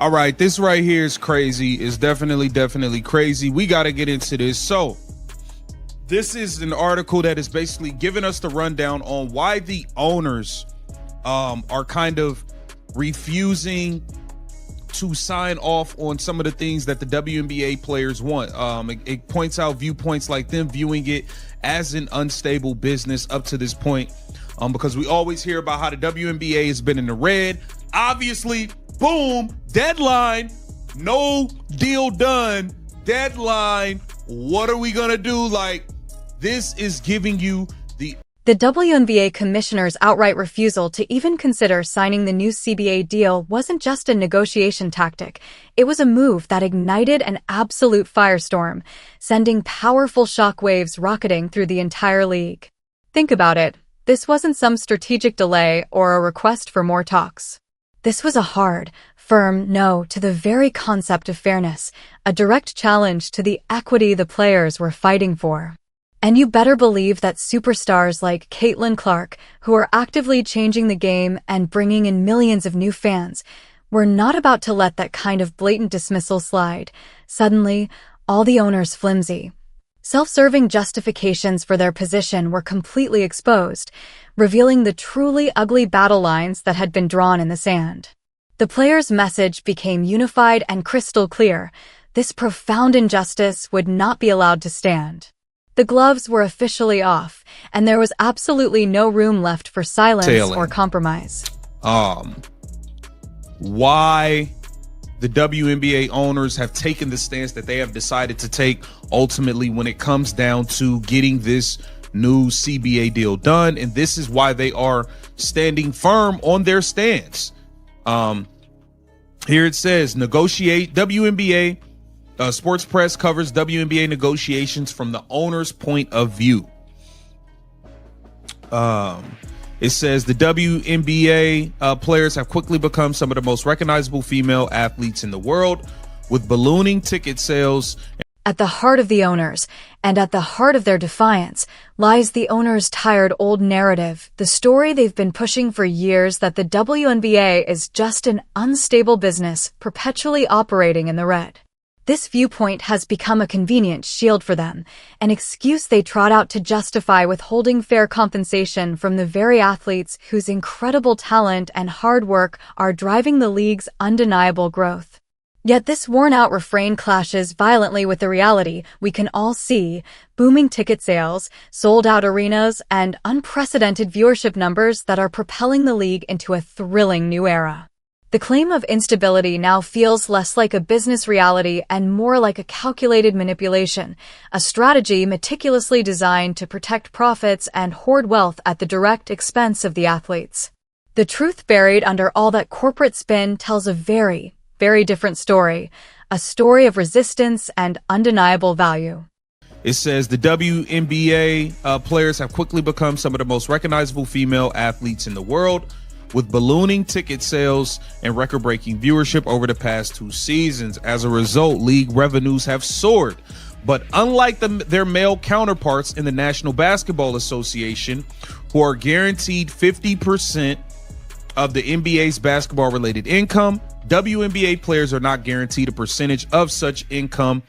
All right, this right here is crazy. It's definitely crazy. We got to get into this. So this is an article that is basically giving us the rundown on why the owners are kind of refusing to sign off on some of the things that the WNBA players want. It points out viewpoints like them viewing it as an unstable business up to this point, because we always hear about how the WNBA has been in the red. Obviously, boom, deadline, no deal done, deadline. What are we gonna do? Like, this is giving you The WNBA Commissioner's outright refusal to even consider signing the new CBA deal wasn't just a negotiation tactic. It was a move that ignited an absolute firestorm, sending powerful shockwaves rocketing through the entire league. Think about it. This wasn't some strategic delay or a request for more talks. This was a hard, firm no to the very concept of fairness, a direct challenge to the equity the players were fighting for. And you better believe that superstars like Caitlin Clark, who are actively changing the game and bringing in millions of new fans, were not about to let that kind of blatant dismissal slide. Suddenly, all the owners' flimsy, self-serving justifications for their position were completely exposed, revealing the truly ugly battle lines that had been drawn in the sand. The players' message became unified and crystal clear. This profound injustice would not be allowed to stand. The gloves were officially off, and there was absolutely no room left for silence or compromise. Why the WNBA owners have taken the stance that they have decided to take ultimately when it comes down to getting this new CBA deal done, and this is why they are standing firm on their stance. Here it says, negotiate WNBA sports press covers WNBA negotiations from the owner's point of view. It says the WNBA players have quickly become some of the most recognizable female athletes in the world, with ballooning ticket sales. At the heart of the owners, and at the heart of their defiance, lies the owners' tired old narrative, the story they've been pushing for years that the WNBA is just an unstable business perpetually operating in the red. This viewpoint has become a convenient shield for them, an excuse they trot out to justify withholding fair compensation from the very athletes whose incredible talent and hard work are driving the league's undeniable growth. Yet this worn-out refrain clashes violently with the reality we can all see: booming ticket sales, sold-out arenas, and unprecedented viewership numbers that are propelling the league into a thrilling new era. The claim of instability now feels less like a business reality and more like a calculated manipulation, a strategy meticulously designed to protect profits and hoard wealth at the direct expense of the athletes. The truth buried under all that corporate spin tells a very, very different story, a story of resistance and undeniable value. It says the WNBA players have quickly become some of the most recognizable female athletes in the world, with ballooning ticket sales and record-breaking viewership over the past 2 seasons. As a result, league revenues have soared. But unlike their male counterparts in the National Basketball Association, who are guaranteed 50% of the NBA's basketball-related income, WNBA players are not guaranteed a percentage of such income,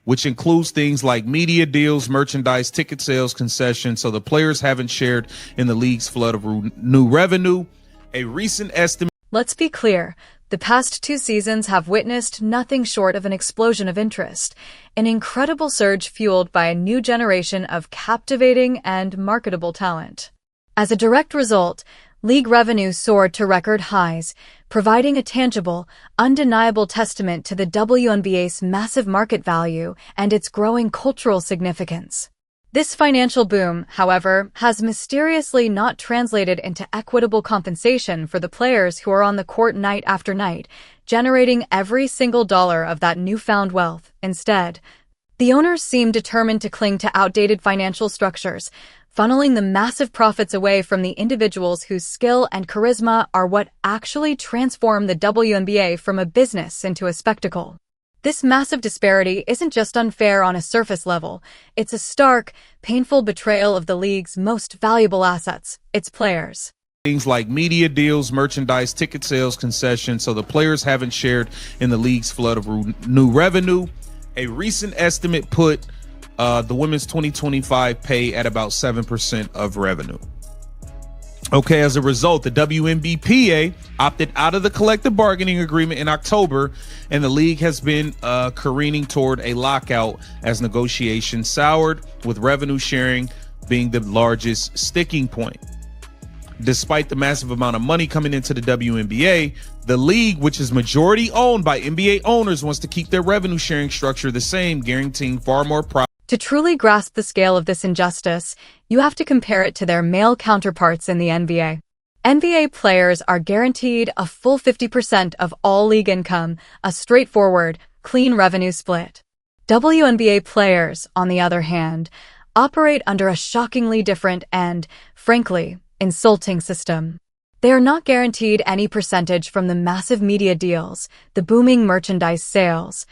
which includes things like media deals, merchandise, ticket sales, concessions. So the players haven't shared in the league's flood of new revenue. A recent estimate. Let's be clear. The past 2 seasons have witnessed nothing short of an explosion of interest, an incredible surge fueled by a new generation of captivating and marketable talent. As a direct result, league revenue soared to record highs, providing a tangible, undeniable testament to the WNBA's massive market value and its growing cultural significance. This financial boom, however, has mysteriously not translated into equitable compensation for the players who are on the court night after night, generating every single dollar of that newfound wealth. Instead, the owners seem determined to cling to outdated financial structures, funneling the massive profits away from the individuals whose skill and charisma are what actually transform the WNBA from a business into a spectacle. This massive disparity isn't just unfair on a surface level. It's a stark, painful betrayal of the league's most valuable assets, its players. Things like media deals, merchandise, ticket sales, concessions, so the players haven't shared in the league's flood of new revenue. A recent estimate put the women's 2025 pay at about 7% of revenue. Okay, as a result, the WNBPA opted out of the collective bargaining agreement in October, and the league has been careening toward a lockout as negotiations soured, with revenue sharing being the largest sticking point. Despite the massive amount of money coming into the WNBA, the league, which is majority owned by NBA owners, wants to keep their revenue sharing structure the same, guaranteeing far more profit. To truly grasp the scale of this injustice, you have to compare it to their male counterparts in the NBA. NBA players are guaranteed a full 50% of all league income, a straightforward, clean revenue split. WNBA players, on the other hand, operate under a shockingly different and, frankly, insulting system. They are not guaranteed any percentage from the massive media deals, the booming merchandise sales,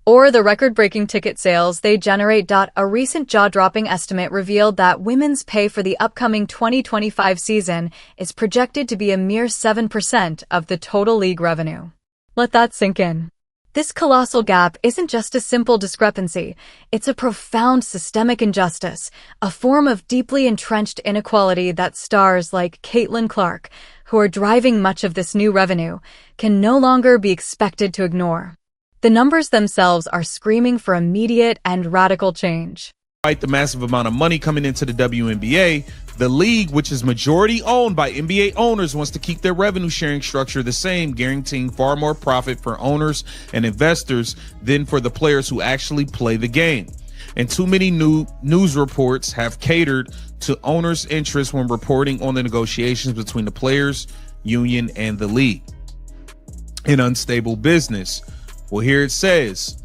or the record-breaking ticket sales they generate. A recent jaw-dropping estimate revealed that women's pay for the upcoming 2025 season is projected to be a mere 7% of the total league revenue. Let that sink in. This colossal gap isn't just a simple discrepancy, it's a profound systemic injustice, a form of deeply entrenched inequality that stars like Caitlin Clark, who are driving much of this new revenue, can no longer be expected to ignore. The numbers themselves are screaming for immediate and radical change. Despite the massive amount of money coming into the WNBA, the league, which is majority owned by NBA owners, wants to keep their revenue sharing structure the same, guaranteeing far more profit for owners and investors than for the players who actually play the game. And too many news reports have catered to owners' interests when reporting on the negotiations between the players, union, and the league. An unstable business. Well, here it says,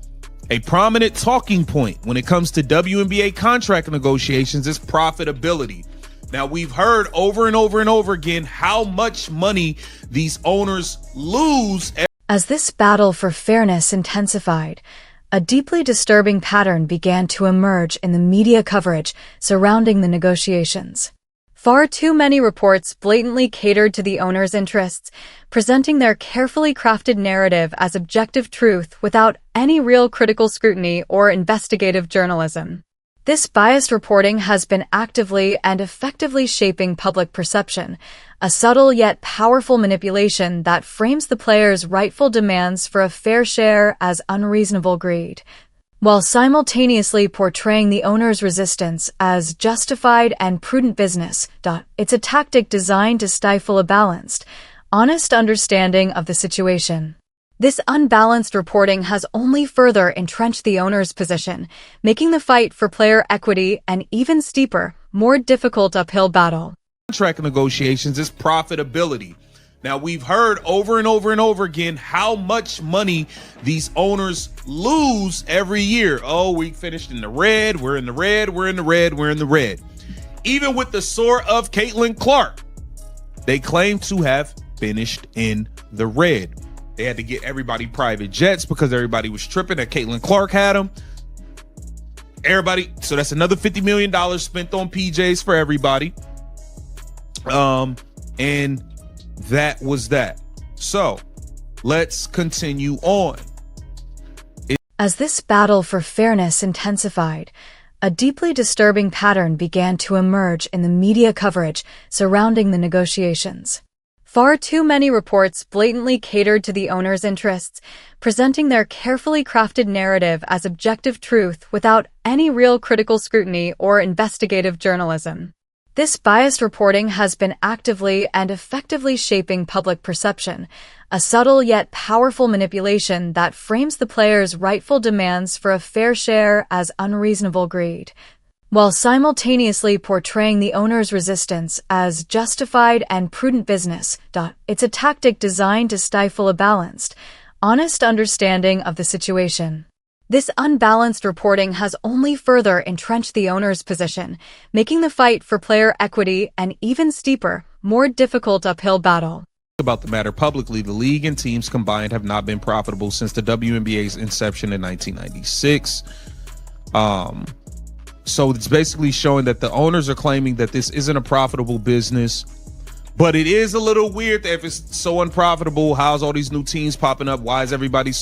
a prominent talking point when it comes to WNBA contract negotiations is profitability. Now, we've heard over and over and over again how much money these owners lose. As this battle for fairness intensified, a deeply disturbing pattern began to emerge in the media coverage surrounding the negotiations. Far too many reports blatantly catered to the owners' interests, presenting their carefully crafted narrative as objective truth without any real critical scrutiny or investigative journalism. This biased reporting has been actively and effectively shaping public perception, a subtle yet powerful manipulation that frames the players' rightful demands for a fair share as unreasonable greed, while simultaneously portraying the owner's resistance as justified and prudent business. It's a tactic designed to stifle a balanced, honest understanding of the situation. This unbalanced reporting has only further entrenched the owner's position, making the fight for player equity an even steeper, more difficult uphill battle. Contract negotiations is profitability. Now, we've heard over and over and over again how much money these owners lose every year. Oh, we finished in the red. We're in the red. We're in the red. We're in the red. Even with the soar of Caitlin Clark, they claim to have finished in the red. They had to get everybody private jets because everybody was tripping that Caitlin Clark had them. Everybody. So that's another $50 million spent on PJs for everybody. And that was that. So let's continue on. As this battle for fairness intensified, a deeply disturbing pattern began to emerge in the media coverage surrounding the negotiations. Far too many reports blatantly catered to the owners' interests, presenting their carefully crafted narrative as objective truth without any real critical scrutiny or investigative journalism. This biased reporting has been actively and effectively shaping public perception, a subtle yet powerful manipulation that frames the players' rightful demands for a fair share as unreasonable greed, while simultaneously portraying the owner's resistance as justified and prudent business. It's a tactic designed to stifle a balanced, honest understanding of the situation. This unbalanced reporting has only further entrenched the owner's position, making the fight for player equity an even steeper, more difficult uphill battle. About the matter publicly, the league and teams combined have not been profitable since the WNBA's inception in 1996. So it's basically showing that the owners are claiming that this isn't a profitable business, But it is a little weird that if it's so unprofitable, how's all these new teams popping up? Why is everybody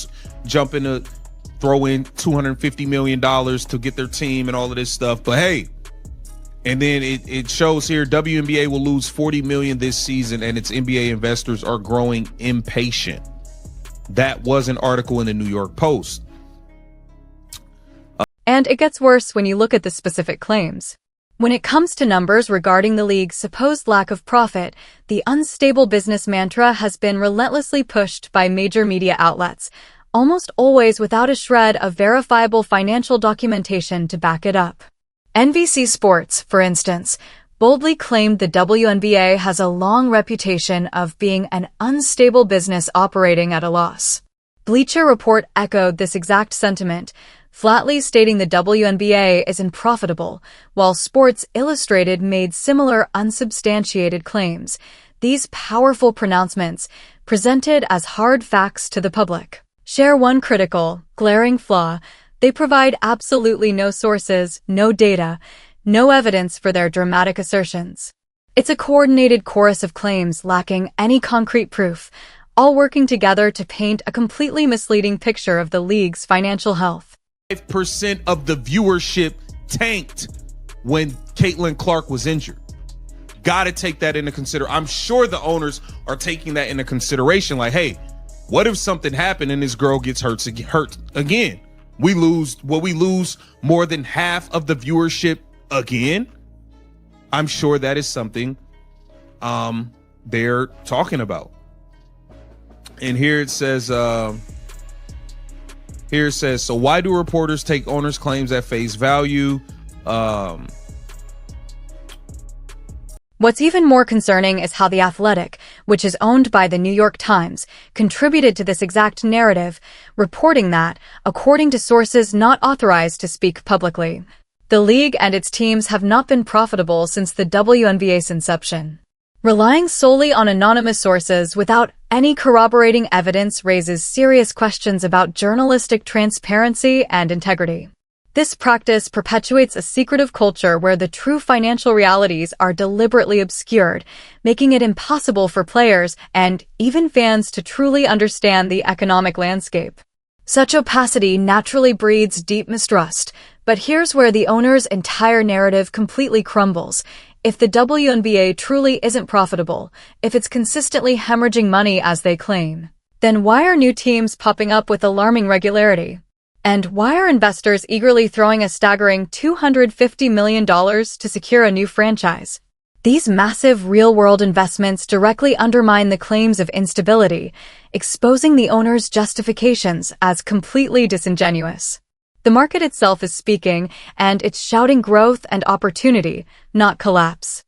jumping to throw in $250 million to get their team and all of this stuff? But hey, and then it shows here WNBA will lose $40 million this season and its NBA investors are growing impatient. That was an article in the New York Post. And it gets worse when you look at the specific claims. When it comes to numbers regarding the league's supposed lack of profit, the unstable business mantra has been relentlessly pushed by major media outlets, almost always without a shred of verifiable financial documentation to back it up. NBC Sports, for instance, boldly claimed the WNBA has a long reputation of being an unstable business operating at a loss. Bleacher Report echoed this exact sentiment, flatly stating the WNBA isn't profitable, while Sports Illustrated made similar unsubstantiated claims. These powerful pronouncements, presented as hard facts to the public, share one critical, glaring flaw. They provide absolutely no sources, no data, no evidence for their dramatic assertions. It's a coordinated chorus of claims lacking any concrete proof, all working together to paint a completely misleading picture of the league's financial health. 5% of the viewership tanked when Caitlin Clark was injured. Got to take that into consideration. I'm sure the owners are taking that into consideration. Like, hey, what if something happened and this girl gets hurt again? We lose more than half of the viewership again. I'm sure that is something they're talking about. And here it says, so why do reporters take owners' claims at face value? What's even more concerning is how The Athletic, which is owned by the New York Times, contributed to this exact narrative, reporting that, according to sources not authorized to speak publicly, the league and its teams have not been profitable since the WNBA's inception. Relying solely on anonymous sources without any corroborating evidence raises serious questions about journalistic transparency and integrity. This practice perpetuates a secretive culture where the true financial realities are deliberately obscured, making it impossible for players and even fans to truly understand the economic landscape. Such opacity naturally breeds deep mistrust, but here's where the owner's entire narrative completely crumbles. If the WNBA truly isn't profitable, if it's consistently hemorrhaging money as they claim, then why are new teams popping up with alarming regularity? And why are investors eagerly throwing a staggering $250 million to secure a new franchise? These massive real-world investments directly undermine the claims of instability, exposing the owner's justifications as completely disingenuous. The market itself is speaking, and it's shouting growth and opportunity, not collapse.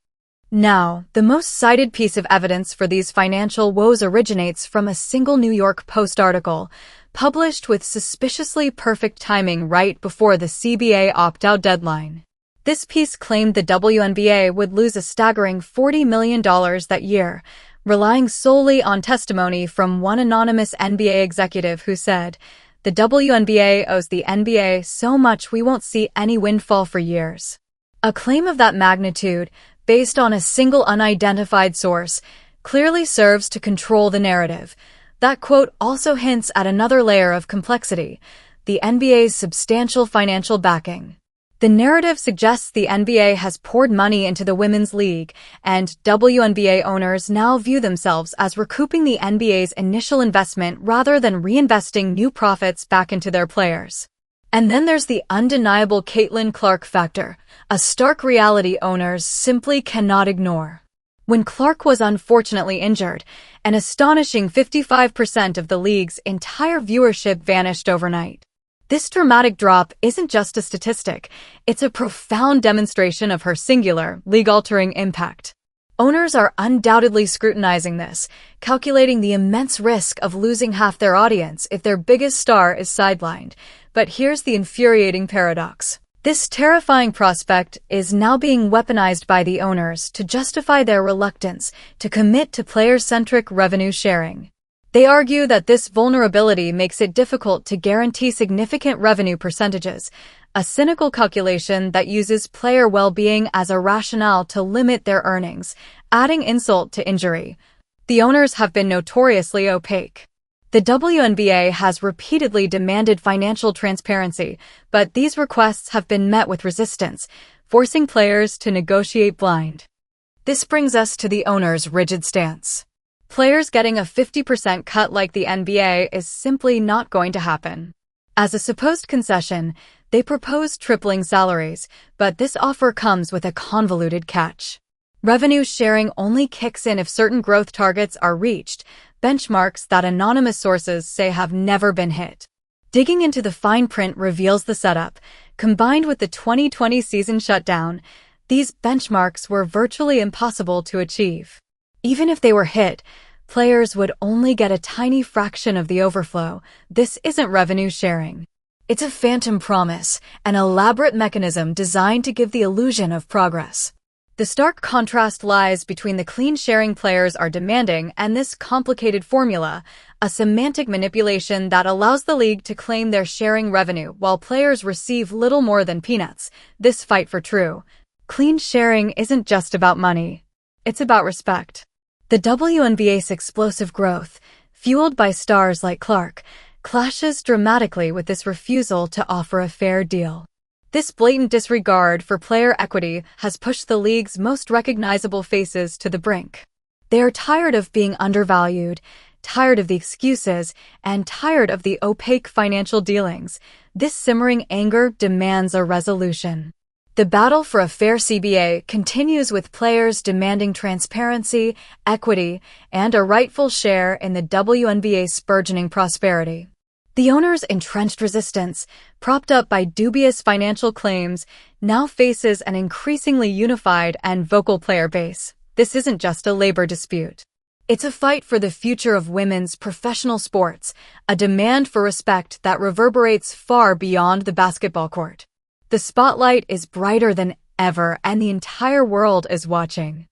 Now, the most cited piece of evidence for these financial woes originates from a single New York Post article, published with suspiciously perfect timing right before the CBA opt-out deadline. This piece claimed the WNBA would lose a staggering $40 million that year, relying solely on testimony from one anonymous NBA executive who said, "The WNBA owes the NBA so much we won't see any windfall for years." A claim of that magnitude, based on a single unidentified source, clearly serves to control the narrative. That quote also hints at another layer of complexity, the NBA's substantial financial backing. The narrative suggests the NBA has poured money into the women's league, and WNBA owners now view themselves as recouping the NBA's initial investment rather than reinvesting new profits back into their players. And then there's the undeniable Caitlin Clark factor, a stark reality owners simply cannot ignore. When Clark was unfortunately injured, an astonishing 55% of the league's entire viewership vanished overnight. This dramatic drop isn't just a statistic, it's a profound demonstration of her singular, league-altering impact. Owners are undoubtedly scrutinizing this, calculating the immense risk of losing half their audience if their biggest star is sidelined. But here's the infuriating paradox. This terrifying prospect is now being weaponized by the owners to justify their reluctance to commit to player-centric revenue sharing. They argue that this vulnerability makes it difficult to guarantee significant revenue percentages, a cynical calculation that uses player well-being as a rationale to limit their earnings, adding insult to injury. The owners have been notoriously opaque. The WNBA has repeatedly demanded financial transparency, but these requests have been met with resistance, forcing players to negotiate blind. This brings us to the owners' rigid stance. Players getting a 50% cut like the NBA is simply not going to happen. As a supposed concession, they propose tripling salaries, but this offer comes with a convoluted catch. Revenue sharing only kicks in if certain growth targets are reached, benchmarks that anonymous sources say have never been hit. Digging into the fine print reveals the setup. Combined with the 2020 season shutdown, these benchmarks were virtually impossible to achieve. Even if they were hit, players would only get a tiny fraction of the overflow. This isn't revenue sharing. It's a phantom promise, an elaborate mechanism designed to give the illusion of progress. The stark contrast lies between the clean sharing players are demanding and this complicated formula, a semantic manipulation that allows the league to claim they're sharing revenue while players receive little more than peanuts. This fight for true clean sharing isn't just about money. It's about respect. The WNBA's explosive growth, fueled by stars like Clark, clashes dramatically with this refusal to offer a fair deal. This blatant disregard for player equity has pushed the league's most recognizable faces to the brink. They are tired of being undervalued, tired of the excuses, and tired of the opaque financial dealings. This simmering anger demands a resolution. The battle for a fair CBA continues with players demanding transparency, equity, and a rightful share in the WNBA's burgeoning prosperity. The owners' entrenched resistance, propped up by dubious financial claims, now faces an increasingly unified and vocal player base. This isn't just a labor dispute. It's a fight for the future of women's professional sports, a demand for respect that reverberates far beyond the basketball court. The spotlight is brighter than ever, and the entire world is watching.